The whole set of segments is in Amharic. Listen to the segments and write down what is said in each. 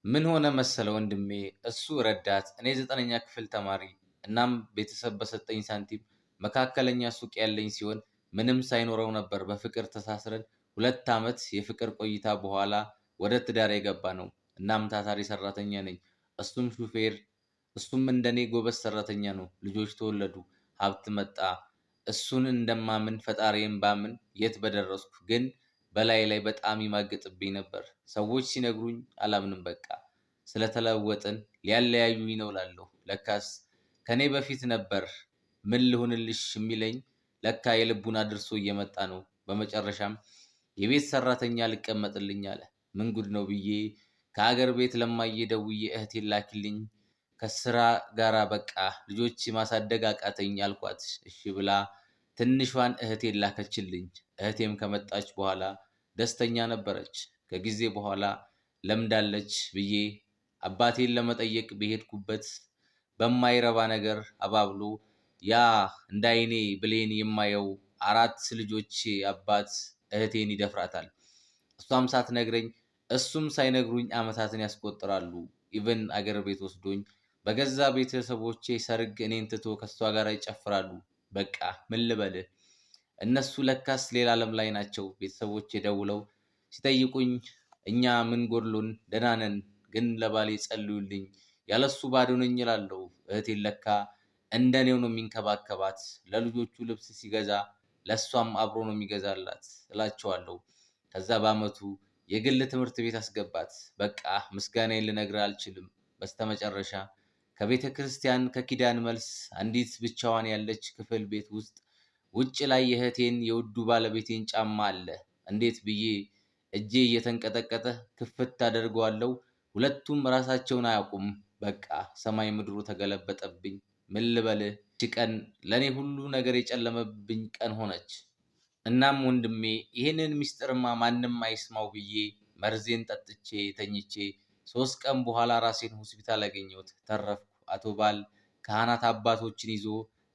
ምን ሆነ መሰለ ወንድሜ፣ እሱ ረዳት፣ እኔ 9ኛ ክፍል ተማሪ። እናም ቤተሰብ በሰጠኝ ሳንቲም መካከለኛ ሱቅ ያለኝ ሲሆን ምንም ሳይኖረው ነበር በፍቅር ተሳስረን 2 ዓመት የፍቅር ቆይታ በኋላ ወደ ትዳር የገባ ነው። እናም ታታሪ ሰራተኛ ነኝ። እሱም ሹፌር፣ እሱም እንደኔ ጎበዝ ሰራተኛ ነው። ልጆች ተወለዱ፣ ሀብት መጣ። እሱን እንደማምን ፈጣሪዬን ባምን የት በደረስኩ። ግን በላይ ላይ በጣም ይማግጥብኝ ነበር። ሰዎች ሲነግሩኝ አላምንም። በቃ ስለተለወጥን ሊያለያዩኝ ነው እላለሁ። ለካስ ከኔ በፊት ነበር ምን ልሁንልሽ የሚለኝ። ለካ የልቡን አድርሶ እየመጣ ነው። በመጨረሻም የቤት ሰራተኛ ልቀመጥልኝ አለ። ምን ጉድ ነው ብዬ ከአገር ቤት ለማየ ደውዬ እህቴን ላኪልኝ ከስራ ጋራ በቃ ልጆች ማሳደግ አቃተኝ አልኳት። እሺ ብላ ትንሿን እህቴን ላከችልኝ። እህቴም ከመጣች በኋላ ደስተኛ ነበረች። ከጊዜ በኋላ ለምዳለች ብዬ አባቴን ለመጠየቅ በሄድኩበት በማይረባ ነገር አባብሎ ያ እንዳይኔ ብሌን የማየው 4 ልጆች አባት እህቴን ይደፍራታል። እሷም ሳትነግረኝ እሱም ሳይነግሩኝ አመታትን ያስቆጥራሉ። ኢቭን አገር ቤት ወስዶኝ በገዛ ቤተሰቦቼ ሰርግ እኔን ትቶ ከሷ ጋር ይጨፍራሉ። በቃ ምን ልበልህ፣ እነሱ ለካስ ሌላ ዓለም ላይ ናቸው። ቤተሰቦቼ ደውለው ሲጠይቁኝ እኛ ምን ጎድሎን ደህና ነን፣ ግን ለባሌ ጸልዩልኝ፣ ያለሱ ባዶ ነኝ እላለሁ። እህቴን ለካ እንደኔው ነው የሚንከባከባት። ለልጆቹ ልብስ ሲገዛ ለሷም አብሮ ነው የሚገዛላት እላቸዋለሁ። ከዛ በአመቱ የግል ትምህርት ቤት አስገባት። በቃ ምስጋናዬን ልነግርህ አልችልም። በስተመጨረሻ ከቤተ ክርስቲያን ከኪዳን መልስ አንዲት ብቻዋን ያለች ክፍል ቤት ውስጥ ውጭ ላይ የእህቴን የውዱ ባለቤቴን ጫማ አለ። እንዴት ብዬ እጄ እየተንቀጠቀጠ ክፍት አደርገዋለሁ። ሁለቱም ራሳቸውን አያውቁም። በቃ ሰማይ ምድሩ ተገለበጠብኝ። ምን ልበልህ፣ ይህች ቀን ለእኔ ሁሉ ነገር የጨለመብኝ ቀን ሆነች። እናም ወንድሜ ይህንን ሚስጥርማ ማንም አይስማው ብዬ መርዜን ጠጥቼ ተኝቼ 3 ቀን በኋላ ራሴን ሆስፒታል አገኘሁት። ተረፍኩ። አቶ ባል ካህናት አባቶችን ይዞ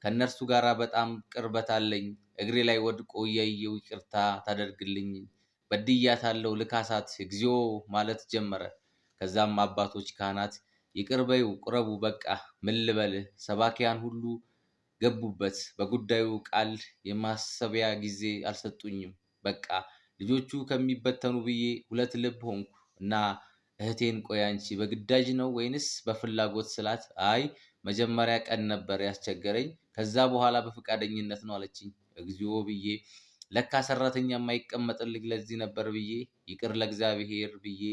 ከእነርሱ ጋር በጣም ቅርበት አለኝ። እግሬ ላይ ወድቆ እያየው ይቅርታ ታደርግልኝ በድያታለሁ ልካሳት እግዚኦ ማለት ጀመረ። ከዛም አባቶች ካህናት ይቅር በይው ቁረቡ፣ በቃ ምን ልበልህ፣ ሰባኪያን ሁሉ ገቡበት። በጉዳዩ ቃል የማሰቢያ ጊዜ አልሰጡኝም። በቃ ልጆቹ ከሚበተኑ ብዬ 2 ልብ ሆንኩ እና እህቴን ቆይ አንቺ በግዳጅ ነው ወይንስ በፍላጎት ስላት፣ አይ መጀመሪያ ቀን ነበር ያስቸገረኝ፣ ከዛ በኋላ በፈቃደኝነት ነው አለችኝ። እግዚኦ ብዬ ለካ ሰራተኛ የማይቀመጥልኝ ለዚህ ነበር ብዬ ይቅር ለእግዚአብሔር ብዬ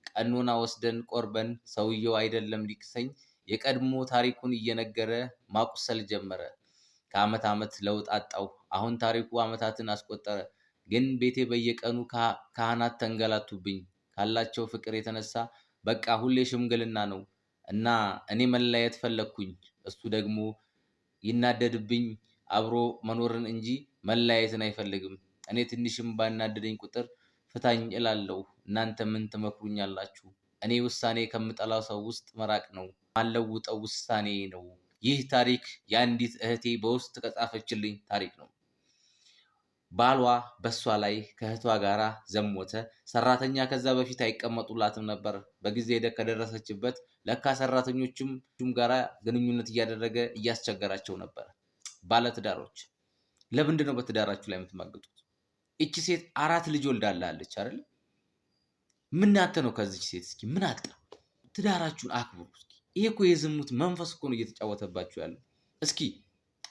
ቀኖና ወስደን ቆርበን ሰውየው አይደለም ሊክሰኝ የቀድሞ ታሪኩን እየነገረ ማቁሰል ጀመረ። ከአመት ዓመት ለውጥ አጣው። አሁን ታሪኩ አመታትን አስቆጠረ። ግን ቤቴ በየቀኑ ካህናት ተንገላቱብኝ። ካላቸው ፍቅር የተነሳ በቃ ሁሌ ሽምግልና ነው እና እኔ መለያየት ፈለግኩኝ። እሱ ደግሞ ይናደድብኝ አብሮ መኖርን እንጂ መለያየትን አይፈልግም። እኔ ትንሽም ባናደደኝ ቁጥር ፍታኝ እላለሁ። እናንተ ምን ትመክሩኛላችሁ? እኔ ውሳኔ ከምጠላው ሰው ውስጥ መራቅ ነው። ማለውጠው ውሳኔ ነው። ይህ ታሪክ የአንዲት እህቴ በውስጥ ከጻፈችልኝ ታሪክ ነው። ባሏ በሷ ላይ ከእህቷ ጋራ ዘሞተ። ሰራተኛ ከዛ በፊት አይቀመጡላትም ነበር። በጊዜ ከደረሰችበት ለካ ሰራተኞችም ጋራ ግንኙነት እያደረገ እያስቸገራቸው ነበር። ባለትዳሮች ለምንድን ነው በትዳራችሁ ላይ የምትማግጡት? እቺ ሴት 4 ልጅ ወልዳላለች አይደል? ምን ያተ ነው ከዚች ሴት? እስኪ ምን አጣ? ትዳራችሁን አክብሩ። እስኪ ይሄ እኮ የዝሙት መንፈስ እኮ ነው እየተጫወተባችሁ ያለው። እስኪ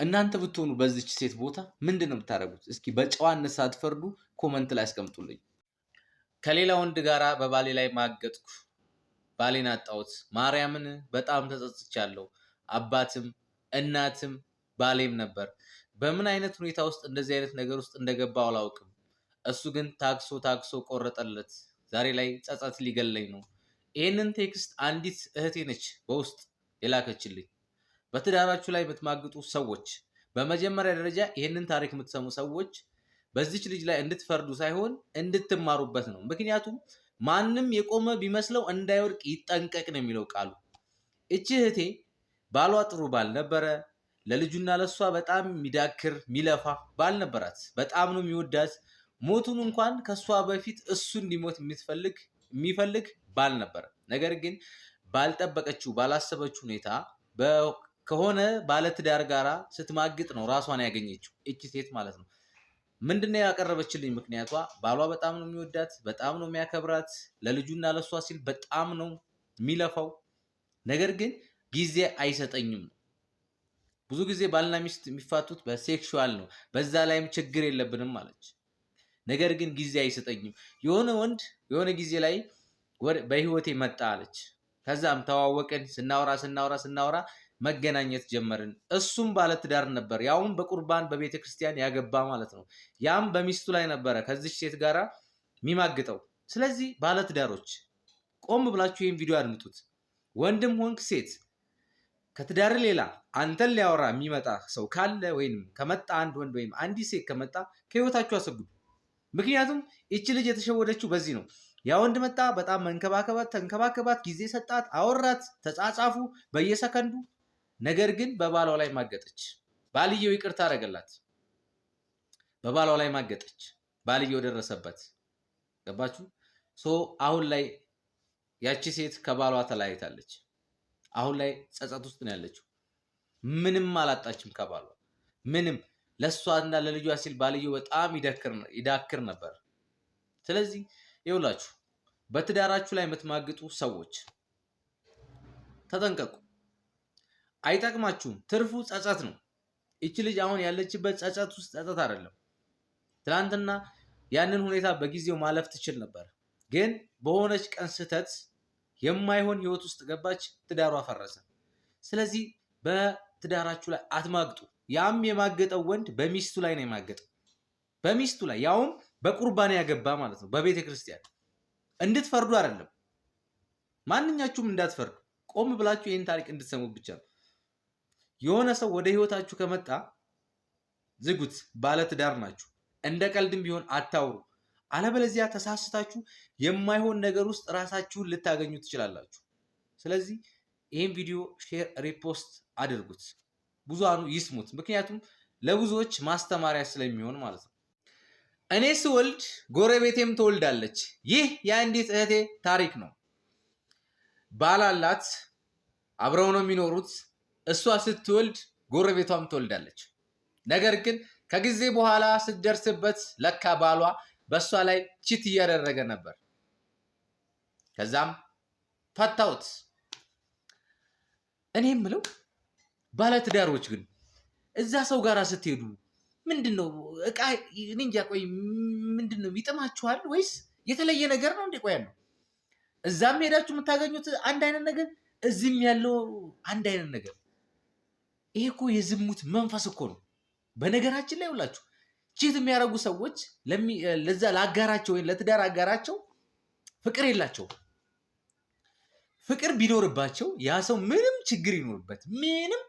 እናንተ ብትሆኑ በዚች ሴት ቦታ ምንድን ነው የምታደርጉት? እስኪ በጨዋነት ሳትፈርዱ ኮመንት ላይ አስቀምጡልኝ። ከሌላ ወንድ ጋራ በባሌ ላይ ማገጥኩ፣ ባሌን አጣሁት፣ ማርያምን በጣም ተጸጽቻለሁ። አባትም እናትም ባሌም ነበር። በምን አይነት ሁኔታ ውስጥ እንደዚህ አይነት ነገር ውስጥ እንደገባው አላውቅም። እሱ ግን ታግሶ ቆረጠለት። ዛሬ ላይ ጸጸት ሊገለኝ ነው። ይህንን ቴክስት አንዲት እህቴ ነች በውስጥ የላከችልኝ። በትዳራችሁ ላይ የምትማግጡ ሰዎች፣ በመጀመሪያ ደረጃ ይህንን ታሪክ የምትሰሙ ሰዎች በዚች ልጅ ላይ እንድትፈርዱ ሳይሆን እንድትማሩበት ነው። ምክንያቱም ማንም የቆመ ቢመስለው እንዳይወድቅ ይጠንቀቅ ነው የሚለው ቃሉ። እቺ እህቴ ባሏ ጥሩ ባል ነበረ። ለልጁና ለሷ በጣም የሚዳክር የሚለፋ ባል ነበራት። በጣም ነው የሚወዳት። ሞቱን እንኳን ከሷ በፊት እሱ እንዲሞት የሚፈልግ ባል ነበረ። ነገር ግን ባልጠበቀችው ባላሰበችው ሁኔታ ከሆነ ባለትዳር ጋራ ስትማግጥ ነው ራሷን ያገኘችው እቺ ሴት ማለት ነው። ምንድነው ያቀረበችልኝ ምክንያቷ? ባሏ በጣም ነው የሚወዳት፣ በጣም ነው የሚያከብራት፣ ለልጁና ለሷ ሲል በጣም ነው የሚለፋው፣ ነገር ግን ጊዜ አይሰጠኝም። ብዙ ጊዜ ባልና ሚስት የሚፋቱት በሴክሹዋል ነው፣ በዛ ላይም ችግር የለብንም አለች። ነገር ግን ጊዜ አይሰጠኝም። የሆነ ወንድ የሆነ ጊዜ ላይ በህይወቴ መጣ አለች። ከዛም ተዋወቅን፣ ስናወራ መገናኘት ጀመርን። እሱም ባለትዳር ነበር፣ ያውም በቁርባን በቤተ ክርስቲያን ያገባ ማለት ነው። ያም በሚስቱ ላይ ነበረ ከዚች ሴት ጋራ የሚማግጠው። ስለዚህ ባለትዳሮች ቆም ብላችሁ ይህን ቪዲዮ አድምጡት። ወንድም ሆንክ ሴት ከትዳር ሌላ አንተን ሊያወራ የሚመጣ ሰው ካለ ወይም ከመጣ አንድ ወንድ ወይም አንዲት ሴት ከመጣ ከህይወታችሁ አሰጉዱ። ምክንያቱም ይቺ ልጅ የተሸወደችው በዚህ ነው። ያ ወንድ መጣ፣ በጣም ተንከባከባት፣ ጊዜ ሰጣት፣ አወራት፣ ተጻጻፉ በየሰከንዱ። ነገር ግን በባሏ ላይ ማገጠች። ባልየው ይቅርታ አደረገላት፣ በባሏ ላይ ማገጠች። ባልየው ደረሰበት። ገባችሁ? አሁን ላይ ያቺ ሴት ከባሏ ተለያይታለች። አሁን ላይ ጸጸት ውስጥ ነው ያለችው። ምንም አላጣችም ከባሏ ምንም። ለሷና ለልጇ ሲል ባልየው በጣም ይዳክር ነበር። ስለዚህ ይኸውላችሁ በትዳራችሁ ላይ የምትማግጡ ሰዎች ተጠንቀቁ። አይጠቅማችሁም። ትርፉ ጸጸት ነው። እቺ ልጅ አሁን ያለችበት ጸጸት ውስጥ ጸጸት አይደለም። ትናንትና ያንን ሁኔታ በጊዜው ማለፍ ትችል ነበር፣ ግን በሆነች ቀን ስህተት የማይሆን ህይወት ውስጥ ገባች፣ ትዳሯ ፈረሰ። ስለዚህ በትዳራችሁ ላይ አትማግጡ። ያም የማገጠው ወንድ በሚስቱ ላይ ነው የማገጠው፣ በሚስቱ ላይ ያውም በቁርባን ያገባ ማለት ነው። በቤተ ክርስቲያን እንድትፈርዱ አይደለም፣ ማንኛችሁም እንዳትፈርዱ፣ ቆም ብላችሁ ይህን ታሪክ እንድትሰሙ ብቻ ነው። የሆነ ሰው ወደ ህይወታችሁ ከመጣ ዝጉት። ባለትዳር ናችሁ፣ እንደ ቀልድም ቢሆን አታውሩ። አለበለዚያ ተሳስታችሁ የማይሆን ነገር ውስጥ ራሳችሁን ልታገኙ ትችላላችሁ። ስለዚህ ይህን ቪዲዮ ሼር፣ ሪፖስት አድርጉት፣ ብዙሃኑ ይስሙት። ምክንያቱም ለብዙዎች ማስተማሪያ ስለሚሆን ማለት ነው። እኔ ስወልድ ጎረቤቴም ትወልዳለች። ይህ የአንዲት እህቴ ታሪክ ነው። ባል አላት፣ አብረው ነው የሚኖሩት። እሷ ስትወልድ ጎረቤቷም ትወልዳለች። ነገር ግን ከጊዜ በኋላ ስትደርስበት ለካ ባሏ በእሷ ላይ ቺት እያደረገ ነበር። ከዛም ፈታውት። እኔ የምለው ባለትዳሮች ግን እዛ ሰው ጋር ስትሄዱ ምንድነው እቃ እንጃ፣ ቆይ ምንድነው ይጥማችኋል ወይስ የተለየ ነገር ነው እንዴ? ቆይ ያለው እዛም ሄዳችሁ የምታገኙት አንድ አይነት ነገር፣ እዚህም ያለው አንድ አይነት ነገር። ይሄ እኮ የዝሙት መንፈስ እኮ ነው። በነገራችን ላይ ሁላችሁ ቺት የሚያደርጉ ሰዎች ለዛ ለአጋራቸው ወይም ለትዳር አጋራቸው ፍቅር የላቸው። ፍቅር ቢኖርባቸው ያ ሰው ምንም ችግር ይኖርበት ምንም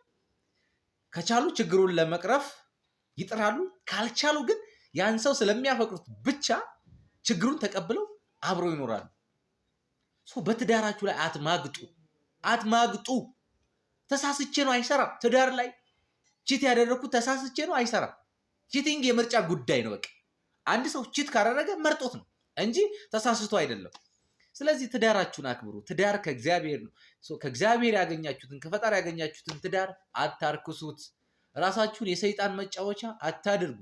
ከቻሉ ችግሩን ለመቅረፍ ይጥራሉ። ካልቻሉ ግን ያን ሰው ስለሚያፈቅሩት ብቻ ችግሩን ተቀብለው አብረው ይኖራሉ። በትዳራችሁ ላይ አትማግጡ። ተሳስቼ ነው አይሰራም። ትዳር ላይ ቺት ያደረኩት ተሳስቼ ነው አይሰራም። ቺቲንግ የምርጫ ጉዳይ ነው። በቃ አንድ ሰው ቺት ካደረገ መርጦት ነው እንጂ ተሳስቶ አይደለም። ስለዚህ ትዳራችሁን አክብሩ። ትዳር ከእግዚአብሔር ነው። ከእግዚአብሔር ያገኛችሁትን ከፈጣሪ ያገኛችሁትን ትዳር አታርክሱት። ራሳችሁን የሰይጣን መጫወቻ አታድርጉ።